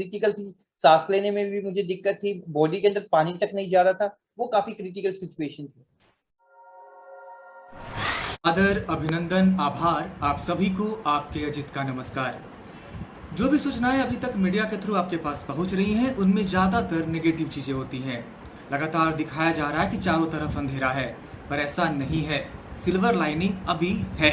Critical थी, सांस लेने में भी मुझे दिक्कत थी, बॉडी के अंदर पानी तक नहीं जा रहा था, वो काफी क्रिटिकल सिचुएशन थी। आदर, अभिनंदन, आभार आप सभी को आपके अजित का नमस्कार। जो भी सूचनाएं अभी तक मीडिया के थ्रू आपके पास पहुंच रही हैं उनमें ज़्यादातर नेगेटिव चीज़ें होती हैं। लगातार दिखाया जा रहा है कि चारों तरफ अंधेरा है, पर ऐसा नहीं है, सिल्वर लाइनिंग अभी है।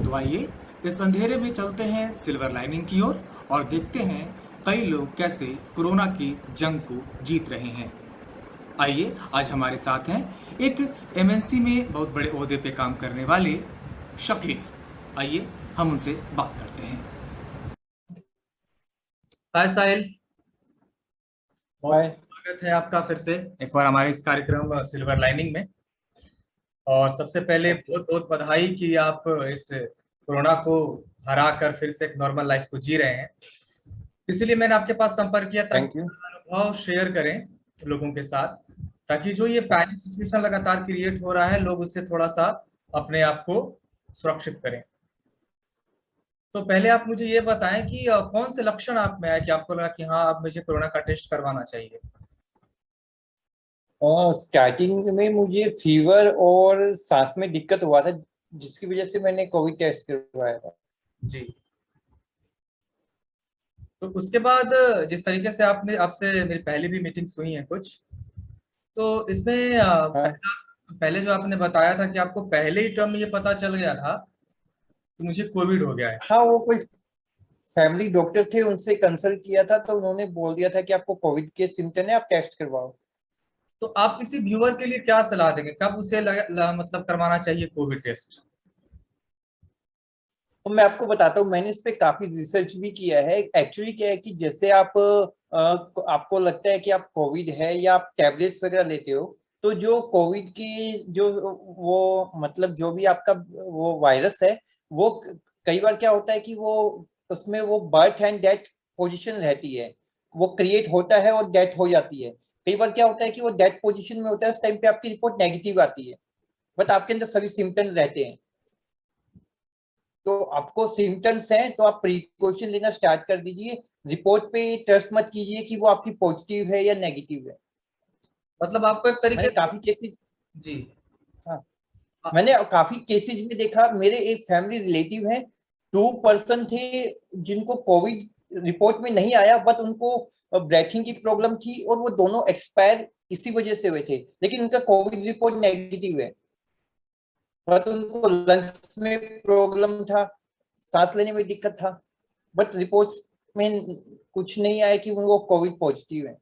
तो आइए इस अंधेरे में चलते हैं सिल्वर लाइनिंग की ओर और देखते हैं कई लोग कैसे कोरोना की जंग को जीत रहे हैं। आइए आज हमारे साथ हैं एक एमएनसी में बहुत बड़े ओहदे पे काम करने वाले शकील। आइए हम उनसे बात करते हैं। हाय साहिल, बहुत स्वागत है आपका फिर से एक बार हमारे इस कार्यक्रम सिल्वर लाइनिंग में। और सबसे पहले बहुत बहुत बधाई कि आप इस कोरोना को हरा कर फिर से एक नॉर्मल लाइफ को जी रहे हैं। इसीलिए मैंने आपके पास संपर्क किया ताकि अनुभव शेयर करें लोगों के साथ, ताकि जो ये पैनिक सिचुएशन लगातार क्रिएट हो रहा है लोग उससे थोड़ा सा अपने आप को सुरक्षित करें। तो पहले आप मुझे ये बताएं कि कौन से लक्षण आप में आए कि आपको लगा कि हाँ अब मुझे कोरोना का टेस्ट करवाना चाहिए। स्टार्टिंग में मुझे फीवर और सांस में दिक्कत हुआ था, जिसकी वजह से मैंने कोविड टेस्ट करवाया था। जी। तो उसके बाद जिस तरीके से आपने आपसे मेरी पहले भी मीटिंग्स हुई हैं कुछ, तो इसमें पहले जो आपने बताया था कि आपको पहले ही टर्म में ये पता चल गया था कि मुझे कोविड हो गया है। हाँ, वो कोई फैमिली डॉक्टर थे, उनसे कंसल्ट किया था तो उन्होंने बोल दिया था कि आपको कोविड के सिम्टम है, आप टेस्ट करवाओ। तो आप किसी व्यूअर के लिए क्या सलाह देंगे, कब उसे मतलब करवाना चाहिए कोविड टेस्ट? तो मैं आपको बताता हूँ, मैंने इस पे काफी रिसर्च भी किया है। एक्चुअली क्या है कि जैसे आपको लगता है कि आप कोविड है या आप टैबलेट्स वगैरह लेते हो, तो जो कोविड की जो वो मतलब जो भी आपका वो वायरस है, वो कई बार क्या होता है कि वो उसमें वो बर्थ एंड डेथ पोजीशन रहती है, वो क्रिएट होता है और डेथ हो जाती है। कई बार क्या होता है कि वो डेथ पोजीशन में होता है, उस टाइम पे आपकी रिपोर्ट नेगेटिव आती है, बट आपके अंदर सभी सिम्टम्स रहते हैं। तो आपको सिम्टम्स हैं तो आप प्रिकॉशन लेना स्टार्ट कर दीजिए। रिपोर्ट पे ट्रस्ट मत कीजिए कि वो आपकी पॉजिटिव है या नेगेटिव है। मतलब आपको एक तरीके मैंने काफी केसेस जी हाँ, मैंने काफी केसेज में देखा। मेरे एक फैमिली रिलेटिव है, 2 पर्सन थे जिनको कोविड रिपोर्ट में नहीं आया, बट उनको ब्रेथिंग की प्रॉब्लम थी और वो दोनों एक्सपायर इसी वजह से हुए थे, लेकिन उनका कोविड रिपोर्ट नेगेटिव है। बट उनको लंग्स में प्रॉब्लम था, सांस लेने में दिक्कत था, बट रिपोर्ट्स में कुछ नहीं आया कि वो कोविड पॉजिटिव है।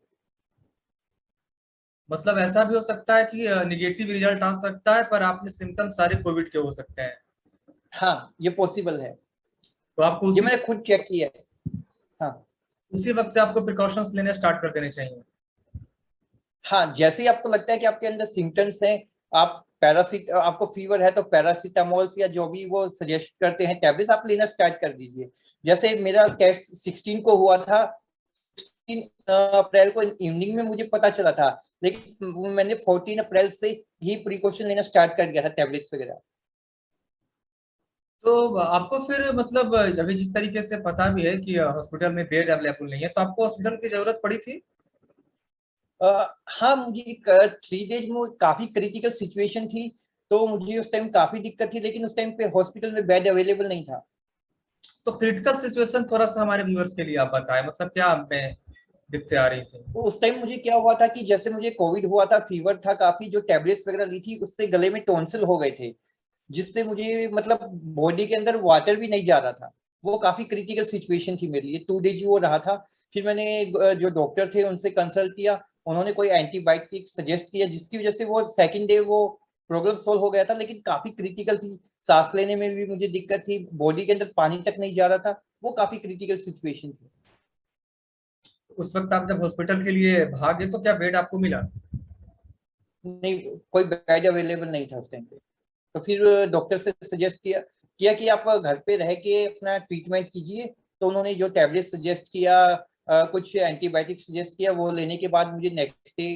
मतलब ऐसा भी हो सकता है कि निगेटिव रिजल्ट आ सकता है पर आपने सिम्टम सारे कोविड के हो सकते हैं। हाँ, ये पॉसिबल है, तो आपको ये मैंने खुद चेक किया है। हाँ, उसी वक्त से आपको प्रिकॉशंस लेने स्टार्ट कर देने चाहिए। हाँ, जैसे ही आपको लगता है कि आपके अंदर सिम्टम्स हैं, आप आपको फीवर है तो पैरासीटामोल या जो भी वो सजेस्ट करते हैं टैबलेट्स आप लेना स्टार्ट कर दीजिए। जैसे मेरा टेस्ट 16 को हुआ था, 16 अप्रैल को इवनिंग में मुझे पता चला था, लेकिन मैंने 14 अप्रैल से ही प्रिकॉशन लेना स्टार्ट कर दिया था, टैबलेट्स वगैरह। तो आपको फिर मतलब अभी जिस तरीके से पता भी है कि हॉस्पिटल में बेड अवेलेबल नहीं है, तो आपको हॉस्पिटल की जरूरत पड़ी थी? हाँ, मुझे 3 डेज में काफी क्रिटिकल सिचुएशन थी, तो मुझे उस टाइम काफी दिक्कत थी, लेकिन उस टाइम पे हॉस्पिटल में बेड अवेलेबल नहीं था। तो क्रिटिकल सिचुएशन थोड़ा सा हमारे व्यूअर्स के लिए आप बताएं, मतलब क्या में दिक्कतें आ रही थी? तो उस टाइम मुझे क्या हुआ था कि जैसे मुझे कोविड हुआ था, फीवर था काफी, जो टैबलेट्स वगैरह ली थी उससे गले में टॉन्सिल हो गए थे, जिससे मुझे मतलब बॉडी के अंदर वाटर भी नहीं जा रहा था। वो काफी क्रिटिकल सिचुएशन थी मेरे लिए, 2 डेज वो रहा था। फिर मैंने जो डॉक्टर थे उनसे कंसल्ट किया, उन्होंने कोई एंटीबायोटिक सजेस्ट किया, जिसकी वजह से वो सेकेंड डे वो प्रॉब्लम सोल्व हो गया था, लेकिन काफी क्रिटिकल थी। सांस लेने में भी मुझे दिक्कत थी, बॉडी के अंदर पानी तक नहीं जा रहा था, वो काफी क्रिटिकल सिचुएशन थी। उस वक्त आप जब हॉस्पिटल के लिए भागे तो क्या बेड आपको मिला? नहीं, कोई बेड अवेलेबल नहीं था उस टाइम पे। तो फिर डॉक्टर से सजेस्ट किया किया कि आप घर पे रह के अपना ट्रीटमेंट कीजिए। तो उन्होंने जो टैबलेट सजेस्ट किया, कुछ एंटीबायोटिक सजेस्ट किया, वो लेने के बाद मुझे नेक्स्ट डे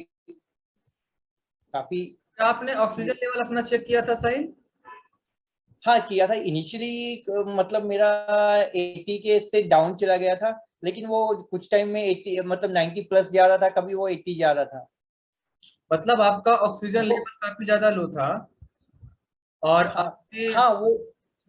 काफी। क्या आपने ऑक्सीजन लेवल अपना चेक किया था साहिल? हाँ, किया था इनिशियली, मतलब मेरा 80 के से डाउन चला गया था, लेकिन वो कुछ टाइम में 80 मतलब 90 प्लस जा रहा था, कभी वो 80 जा रहा था। मतलब आपका ऑक्सीजन वो लेवल काफी ज्यादा लो था और हाँ आपके। हाँ,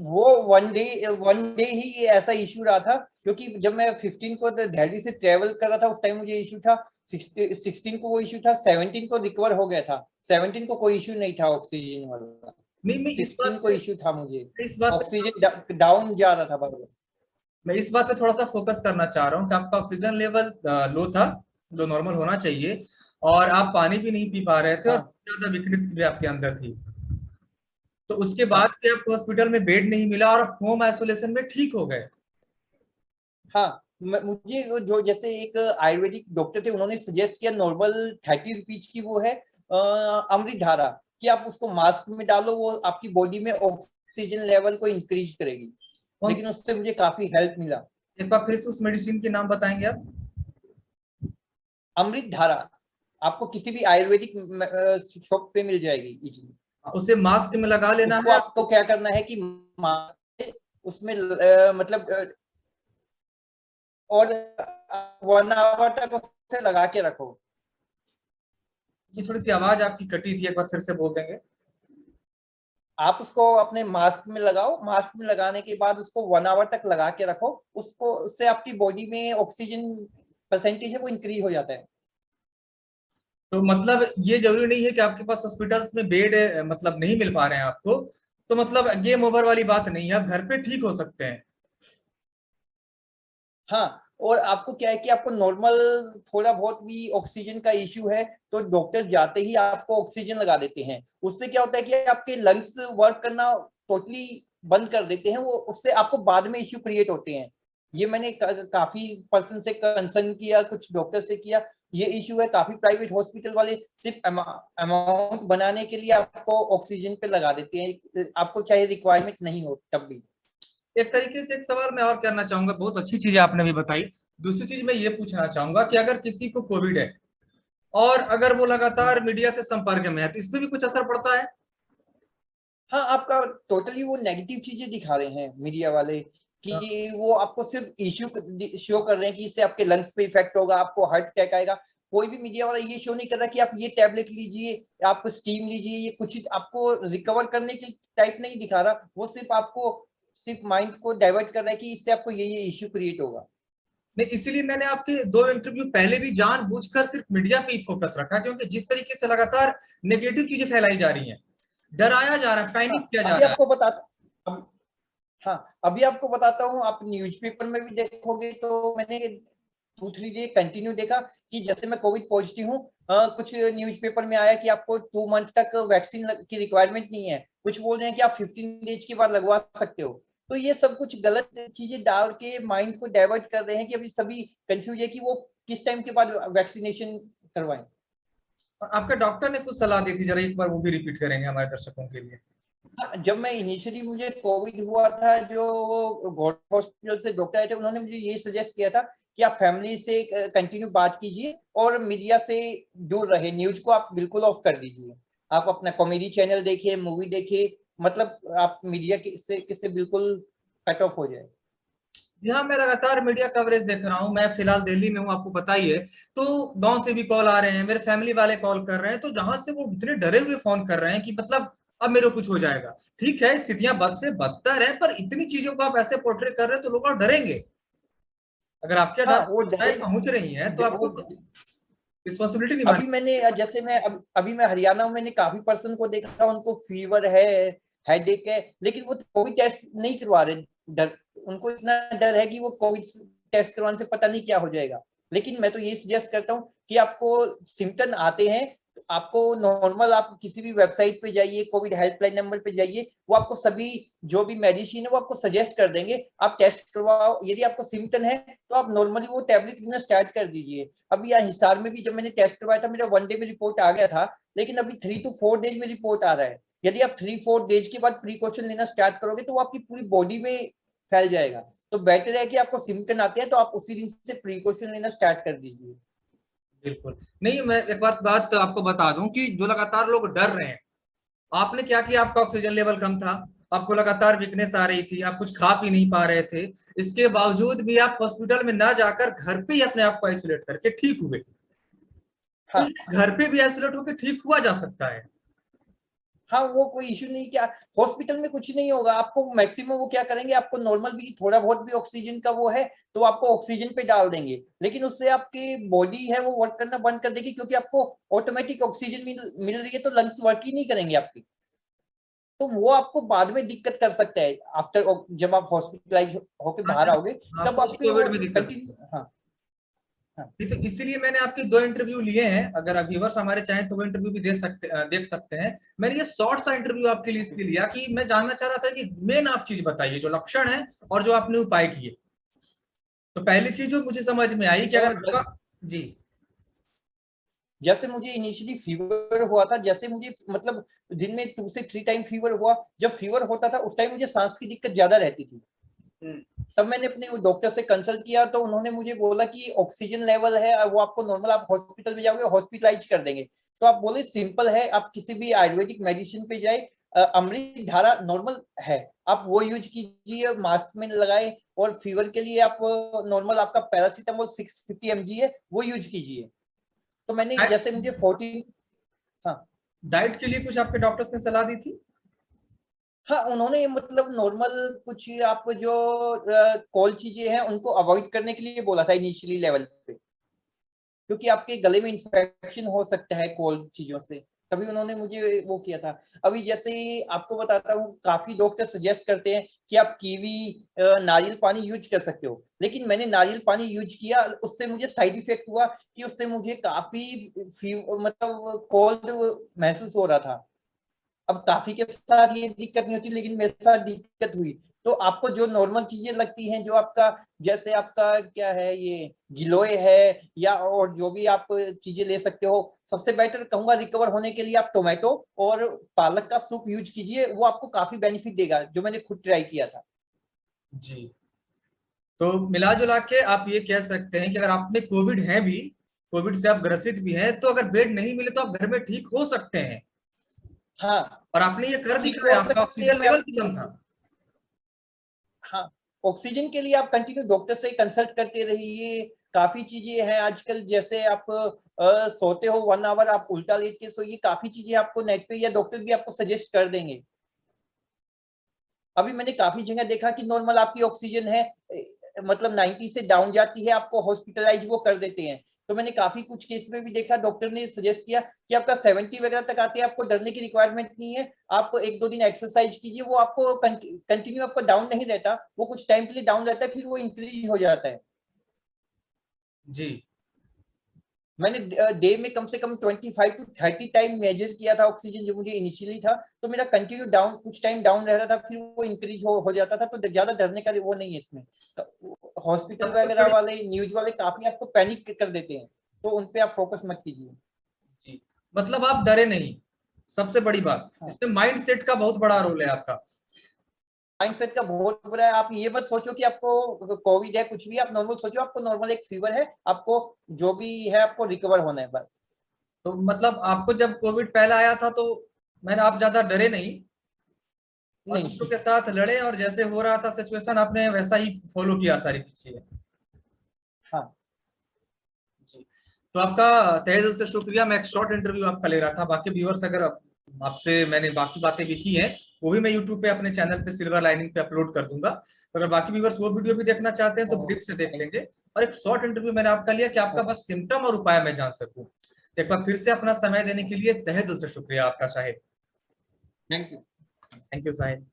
वो वन डे ही ऐसा इशू रहा था, क्योंकि जब मैं 15 को दिल्ली से ट्रेवल कर रहा था उस टाइम मुझे इशू था। 16 को वो इशू था, 17 को रिकवर हो गया था। 17 को कोई इशू नहीं था ऑक्सीजन वाला। नहीं, 16 को इशू था मुझे, इस बात पे ऑक्सीजन डाउन जा रहा था बराबर। मैं इस बात पे थोड़ा सा फोकस करना चाह रहा हूँ कि आपका ऑक्सीजन लेवल लो था, जो नॉर्मल होना चाहिए, और आप पानी भी नहीं पी पा रहे थे और हाँ ज्यादा वीकनेस भी आपके अंदर थी। तो उसके बाद हाँ भी आपको हॉस्पिटल में बेड नहीं मिला और आप होम आइसोलेशन में ठीक हो गए। हाँ। मुझे जो जैसे एक आयुर्वेदिक डॉक्टर थे, उन्होंने सजेस्ट किया नॉर्मल 30 रुपीज की वो है अमृत धारा, कि आप उसको मास्क में डालो, वो आपकी बॉडी में ऑक्सीजन लेवल को इंक्रीज करेगी। कौन लेकिन उससे मुझे काफी हेल्प मिला। एक बार फिर से उस मेडिसिन के नाम बताएंगे आप? अमृत धारा आपको किसी भी आयुर्वेदिक शॉप पे मिल जाएगी इजीली। उसे मास्क में लगा लेना उसको है। आपको क्या करना है कि मास्क उसमें मतलब और 1 आवर तक उसे लगा के रखो। ये थोड़ी सी आवाज आपकी कटी थी, एक बार फिर से बोल देंगे? आप उसको अपने मास्क में लगाओ, मास्क में लगाने के बाद उसको 1 आवर तक लगा के रखो, उसको उससे आपकी बॉडी में ऑक्सीजन परसेंटेज है वो इंक्रीज हो जाता है। तो मतलब ये जरूरी नहीं है कि आपके पास हॉस्पिटल्स में बेड मतलब नहीं मिल पा रहे हैं आपको, तो मतलब गेम ओवर वाली बात नहीं है, आप घर पे ठीक हो सकते हैं। हाँ, और आपको क्या है कि आपको नॉर्मल थोड़ा बहुत भी ऑक्सीजन का इश्यू है तो डॉक्टर जाते ही आपको ऑक्सीजन लगा देते हैं। उससे क्या होता है कि आपके लंग्स वर्क करना टोटली बंद कर देते हैं, वो उससे आपको बाद में इश्यू क्रिएट होते हैं। ये मैंने काफी पर्सन से कंसर्न किया, कुछ डॉक्टर से किया, ये इश्यू है। काफी प्राइवेट हॉस्पिटल वाले सिर्फ अमाउंट बनाने के लिए आपको ऑक्सीजन पे लगा देते हैं, आपको चाहे रिक्वायरमेंट नहीं हो तब भी। एक तरीके से एक सवाल मैं और करना चाहूंगा, बहुत अच्छी चीज आपने भी बताई। दूसरी चीज मैं ये पूछना चाहूंगा कि अगर किसी को कोविड है और अगर वो लगातार मीडिया से संपर्क में है तो इसमें भी कुछ असर पड़ता है? हाँ, आपका टोटली वो नेगेटिव चीजें दिखा रहे हैं मीडिया वाले, कि वो आपको सिर्फ इश्यू शो कर रहे हैं कि इससे आपके लंग्स पे इफेक्ट होगा, आपको हार्ट अटैक आएगा। कोई भी मीडिया वाला ये शो नहीं कर रहा कि आप ये टैबलेट लीजिए, आप स्टीम लीजिए, ये कुछ आपको रिकवर करने की टाइप नहीं दिखा रहा। वो सिर्फ आपको सिर्फ माइंड को डाइवर्ट कर रहा है कि इससे आपको ये इश्यू क्रिएट होगा। नहीं, इसीलिए मैंने आपके दो इंटरव्यू पहले भी जानबूझकर सिर्फ मीडिया पे ही फोकस रखा, क्योंकि जिस तरीके से लगातार नेगेटिव चीजें फैलाई जा रही हैं, डराया जा रहा है, हाँ, पैनिक किया जा अभी रहा है। आपको बताता अब हाँ, अभी आपको बताता हूँ, आप न्यूज़पेपर में भी देखोगे तो मैंने 2-3 डे कंटिन्यू देखा कि जैसे मैं कोविड पॉजिटिव हूँ, कुछ न्यूज़पेपर में आया कि आपको 2 मंथ तक वैक्सीन की रिक्वायरमेंट नहीं है, कुछ बोल रहे हैं कि आप 15 डेज के बाद लगवा सकते हो। तो ये सब कुछ गलत चीजें डाल के माइंड को डाइवर्ट कर रहे हैं कि अभी सभी कंफ्यूज है कि वो किस टाइम के बाद वैक्सीनेशन करवाएं। और आपके डॉक्टर ने कुछ सलाह दी थी, जरा एक बार वो भी रिपीट करेंगे हमारे दर्शकों के लिए? जब मैं इनिशियली मुझे कोविड हुआ था, जो गवर्नमेंट हॉस्पिटल से डॉक्टर आए थे, उन्होंने मुझे ये सजेस्ट किया था कि आप फैमिली से कंटिन्यू बात कीजिए और मीडिया से दूर रहे, न्यूज को आप बिल्कुल ऑफ कर दीजिए, आप अपना कॉमेडी चैनल देखिए, मूवी देखिए, मतलब आप मीडिया से बिल्कुल कट ऑफ हो जाए। जी हाँ, मैं लगातार मीडिया कवरेज देख रहा हूँ। मैं फिलहाल दिल्ली में हूँ, आपको पता ही है। तो गांव से भी कॉल आ रहे हैं, मेरे फैमिली वाले कॉल कर रहे हैं, तो जहां से वो इतने डरे हुए फोन कर रहे हैं कि मतलब अब मेरे को कुछ हो जाएगा। ठीक है, स्थितियां बद से बदतर है, पर इतनी चीजों को आप ऐसे पोर्ट्रे कर रहे हैं तो लोग और डरेंगे। अगर आपके हाँ, आधार वो सूचनाएं पहुंच रही हैं तो वो आपको रिस्पॉन्सिबिलिटी निभानी। अभी मैंने जैसे मैं अभी मैं हरियाणा में, मैंने काफी पर्सन को देखा, उनको फीवर है, हेडेक है, लेकिन वो कोविड टेस्ट नहीं करवा रहे। डर, उनको इतना डर है कि वो कोविड टेस्ट करवाने से पता नहीं क्या हो जाएगा। लेकिन मैं तो ये सजेस्ट करता हूँ कि आपको सिम्टम आते हैं, तो आपको नॉर्मल, आप किसी भी वेबसाइट पे जाइए, कोविड हेल्पलाइन नंबर पे जाइए, वो आपको सभी जो भी मेडिसिन है वो आपको सजेस्ट कर देंगे, आप टेस्ट करवाओ। यदि आपको सिम्टम है तो आप नॉर्मली वो टैबलेट लेना स्टार्ट कर दीजिए। अभी यहाँ हिसार में भी जब मैंने टेस्ट करवाया था, मेरा 1 डे में रिपोर्ट आ गया था, लेकिन अभी 3 to 4 डेज में रिपोर्ट आ रहा है। यदि आप 3-4 डेज के बाद प्रिकॉशन लेना स्टार्ट करोगे तो वो आपकी पूरी बॉडी में फैल जाएगा। तो बेटर है कि आपको सिम्टम आते हैं तो आप उसी दिन से प्रिकॉशन लेना स्टार्ट कर दीजिए। बिल्कुल नहीं, मैं एक बात तो आपको बता दूं कि जो लगातार लोग डर रहे हैं, आपने क्या किया? आपका ऑक्सीजन लेवल कम था, आपको लगातार वीकनेस आ रही थी, आप कुछ खा पी नहीं पा रहे थे, इसके बावजूद भी आप हॉस्पिटल में ना जाकर घर पे ही अपने आप को आइसोलेट करके ठीक हुए। तो हाँ घर पे भी आइसोलेट होकर ठीक हुआ जा सकता है। हाँ, वो कोई इश्यू नहीं। क्या हॉस्पिटल में कुछ नहीं होगा आपको, मैक्सिमम वो क्या करेंगे, आपको नॉर्मल भी थोड़ा बहुत भी ऑक्सीजन का वो है तो आपको ऑक्सीजन पे डाल देंगे, लेकिन उससे आपकी बॉडी है वो वर्क करना बंद कर देगी, क्योंकि आपको ऑटोमेटिक ऑक्सीजन मिल रही है, तो लंग्स वर्क ही नहीं करेंगे आपकी। तो वो आपको बाद में दिक्कत कर सकता है, आफ्टर जब आप हॉस्पिटलाइज होके बाहर अच्छा, आओगे तब आपको आपके वो कोविड में दिक्कत हुई। कंटिन्यू। हाँ हाँ। नहीं तो इसीलिए मैंने आपके 2 इंटरव्यू लिए हैं, अगर व्यूअर्स हमारे चाहें तो वो इंटरव्यू भी देख सकते हैं। मैंने ये शॉर्ट सा इंटरव्यू आपके लिए इसलिए लिया कि मैं जानना चाह रहा था कि मेन आप चीज बताइए, जो लक्षण है और जो आपने उपाय किए। तो पहली चीज जो मुझे समझ में आई कि तो अगर जी जैसे मुझे इनिशियली फीवर हुआ था, जैसे मुझे मतलब दिन में 2 से 3 टाइम फीवर हुआ, जब फीवर होता था उस टाइम मुझे सांस की दिक्कत ज्यादा रहती थी। तब मैंने अपने डॉक्टर से कंसल्ट किया, तो उन्होंने मुझे बोला कि ऑक्सीजन लेवल है वो आपको नॉर्मल, आप हॉस्पिटल में जाओगे हॉस्पिटलाइज कर देंगे। तो आप बोले सिंपल है, आप किसी भी आयुर्वेदिक मेडिसिन पे जाए, अमृत धारा नॉर्मल है, आप वो यूज कीजिए, मास्क में लगाए, और फीवर के लिए आप नॉर्मल आपका पैरासीटामोल 650 mg है वो यूज कीजिए। तो मैंने जैसे मुझे 14। हाँ डाइट के लिए कुछ आपके डॉक्टर्स ने सलाह दी थी? हाँ, उन्होंने मतलब नॉर्मल कुछ आप जो कोल्ड चीजें हैं उनको अवॉइड करने के लिए बोला था इनिशियली लेवल पे, क्योंकि आपके गले में इंफेक्शन हो सकता है कोल्ड चीजों से, तभी उन्होंने मुझे वो किया था। अभी जैसे आपको बताता हूँ, काफी डॉक्टर सजेस्ट करते हैं कि आप कीवी नारियल पानी यूज कर सकते हो, लेकिन मैंने नारियल पानी यूज किया, उससे मुझे साइड इफेक्ट हुआ कि उससे मुझे काफी मतलब कोल्ड महसूस हो रहा था। अब काफी के साथ ये दिक्कत नहीं होती, लेकिन मेरे साथ दिक्कत हुई। तो आपको जो नॉर्मल चीजें लगती हैं, जो आपका जैसे आपका क्या है, ये गिलोय है या और जो भी आप चीजें ले सकते हो, सबसे बेटर कहूंगा रिकवर होने के लिए आप टोमेटो और पालक का सूप यूज कीजिए, वो आपको काफी बेनिफिट देगा, जो मैंने खुद ट्राई किया था। जी, तो मिला जुला के आप ये कह सकते हैं कि अगर आप में कोविड है भी, कोविड से आप ग्रसित भी हैं, तो अगर बेड नहीं मिले तो आप घर में ठीक हो सकते हैं। हाँ, और आपने ये कर ठीक दिखाया, हो आपका सकते हैं। ऑक्सीजन मैं लेवल भी अपनी, कम था। हाँ, ऑक्सीजन के लिए आप कंटिन्यू डॉक्टर से कंसल्ट करते रहिए। काफी चीजें हैं आजकल, जैसे आप सोते हो 1 आवर आप उल्टा लेट के सोइए, काफी चीजें आपको नेट पे या डॉक्टर भी आपको सजेस्ट कर देंगे। अभी मैंने काफी जगह देखा कि नॉर्मल आपकी ऑक्सीजन है मतलब 90 से डाउन जाती है, आपको हॉस्पिटलाइज वो कर देते हैं। तो मैंने काफी कुछ केस में भी देखा, डॉक्टर ने सजेस्ट किया कि आपका 70 वगैरह तक आते हैं, आपको डरने की रिक्वायरमेंट नहीं है, आप 1-2 दिन एक्सरसाइज कीजिए, वो आपको कंटिन्यू आपको डाउन नहीं रहता, वो कुछ टाइम के लिए डाउन रहता है, फिर वो इंक्रीज हो जाता है। जी, मैंने डे में कम से कम 25 to 30 टाइम मेजर किया था ऑक्सीजन, जो मुझे इनिशियली था, तो मेरा कंटिन्यू डाउन, कुछ टाइम डाउन रह रहा था, फिर वो इंक्रीज हो जाता था। तो ज्यादा डरने का वो नहीं है इसमें। तो हॉस्पिटल सबसे वगैरह बड़ी वाले, न्यूज वाले काफी आपको पैनिक कर देते हैं, तो उन पे आप फोकस मत कीजिए। जी, मतलब आप डरे नहीं, सबसे बड़ी बात हाँ, इसमें माइंड सेट का बहुत बड़ा रोल है आपका। माइंडसेट का बहुत बुरा है। आप ये मत सोचो कि आपको कोविड है, कुछ भी आप नॉर्मल सोचो, आपको नॉर्मल एक फीवर है, आपको जो भी है आपको रिकवर होना है बस। तो मतलब आपको जब कोविड पहला आया था तो मैंने, आप ज्यादा डरे नहीं और चीजों नहीं। के साथ लड़े, और जैसे हो रहा था सिचुएशन आपने वैसा ही फॉलो किया सारी चीजें। हाँ जी, तो आपका तहे दिल से शुक्रिया। मैं एक शॉर्ट इंटरव्यू आपका ले रहा था, बाकी व्यूअर्स अगर आपसे मैंने बाकी बातें भी की हैं, वो भी मैं यूट्यूब पे अपने चैनल पे सिल्वर लाइनिंग पे अपलोड कर दूंगा। तो अगर बाकी व्यूअर्स वो वीडियो भी देखना चाहते हैं तो डिप से देख लेंगे। और एक शॉर्ट इंटरव्यू मैंने आपका लिया कि आपका बस सिम्टम और उपाय मैं जान सकूं। एक बार फिर से अपना समय देने के लिए तहे दिल से शुक्रिया आपका Shahid. Thank you. Thank you Shahid.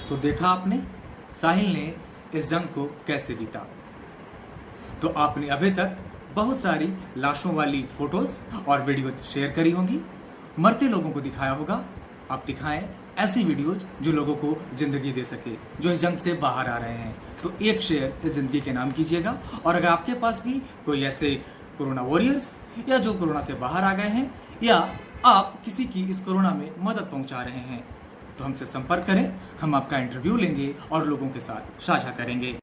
तो देखा आपने साहिल ने इस जंग को कैसे जीता। तो आपने अभी तक बहुत सारी लाशों वाली फोटोज और वीडियो शेयर करी होंगी, मरते लोगों को दिखाया होगा। आप दिखाएं ऐसी वीडियोज जो लोगों को जिंदगी दे सके, जो इस जंग से बाहर आ रहे हैं। तो एक शेयर इस जिंदगी के नाम कीजिएगा। और अगर आपके पास भी कोई ऐसे कोरोना वॉरियर्स या जो कोरोना से बाहर आ गए हैं, या आप किसी की इस कोरोना में मदद पहुंचा रहे हैं, तो हमसे संपर्क करें। हम आपका इंटरव्यू लेंगे और लोगों के साथ साझा करेंगे।